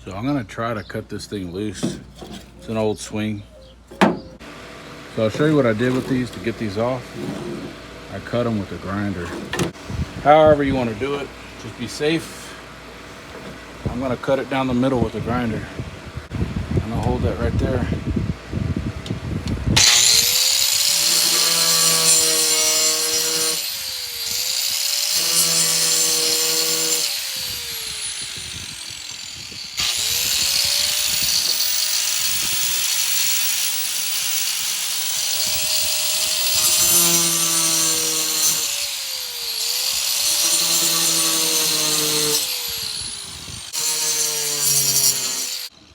So I'm gonna try to cut this thing loose. It's an old swing. So I'll show you what I did with these to get these off. I cut them with a grinder. However you want to do it, just be safe. I'm gonna cut it down the middle with a grinder. And I'll hold that right there.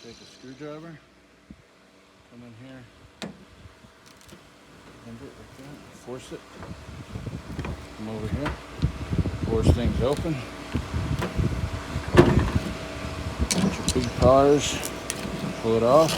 Take a screwdriver, come in here, bend it like that, force it. Come over here, force things open. Get your big pliers, pull it off.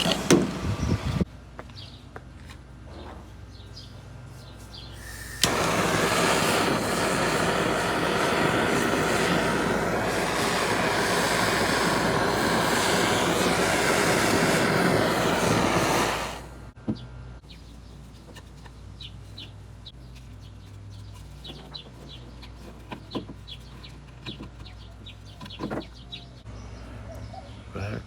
Back.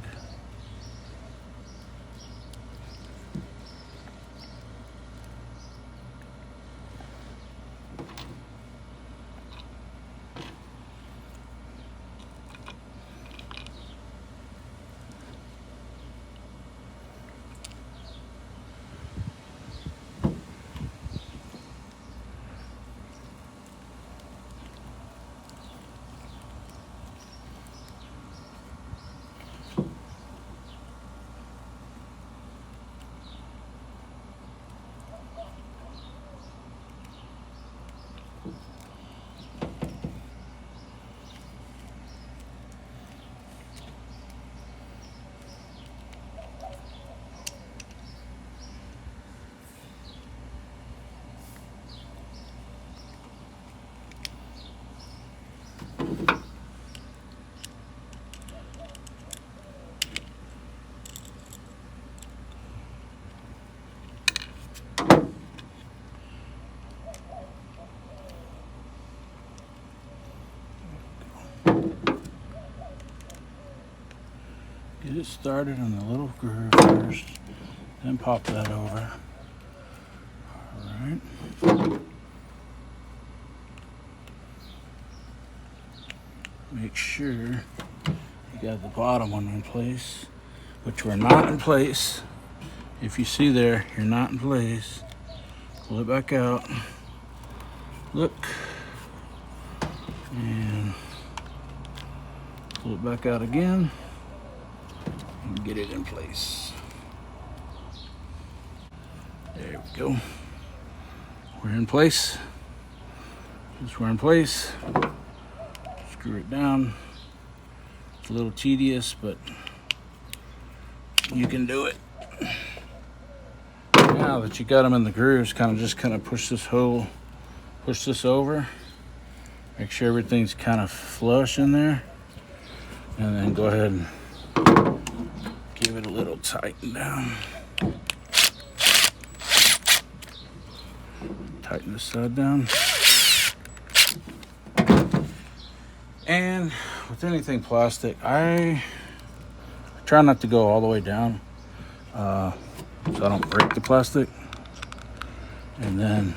Get it started in the little groove first, then pop that over. Alright. Make sure you got the bottom one in place, which we're not in place. If you see there, you're not in place. Pull it back out. Look. And pull it back out again. And get it in place. There we go. We're in place. Since we're in place, screw it down. It's a little tedious, but you can do it. Now that you got them in the grooves, kind of push this over. Make sure everything's kind of flush in there, and then go ahead and give it a little tighten down. Tighten this side down. And with anything plastic, I try not to go all the way down so I don't break the plastic. And then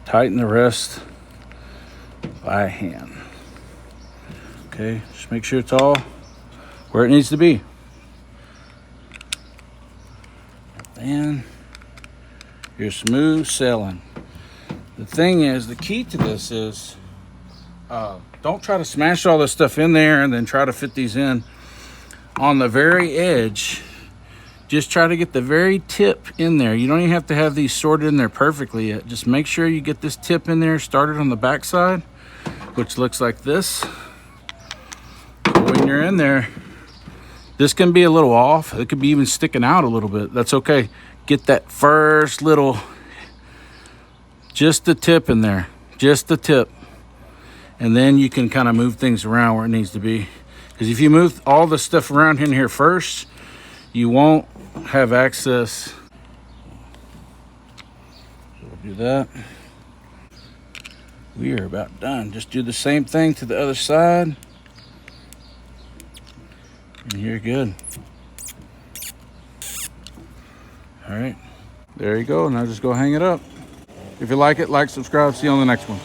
tighten the rest by hand. Okay, just make sure it's all where it needs to be. And you're smooth sailing. The thing is, the key to this is don't try to smash all this stuff in there and then try to fit these in on the very edge. Just try to get the very tip in there. You don't even have to have these sorted in there perfectly yet. Just make sure you get this tip in there, started on the back side, which looks like this. When you're in there, this can be a little off. It could be even sticking out a little bit. That's okay. Get that first little, just the tip in there, just the tip. And then you can kind of move things around where it needs to be. Because if you move all the stuff around in here first, you won't have access. So we'll do that. We are about done. Just do the same thing to the other side. And you're good. All right, there you go. Now just go hang it up. If you like it, like, subscribe. See you on the next one.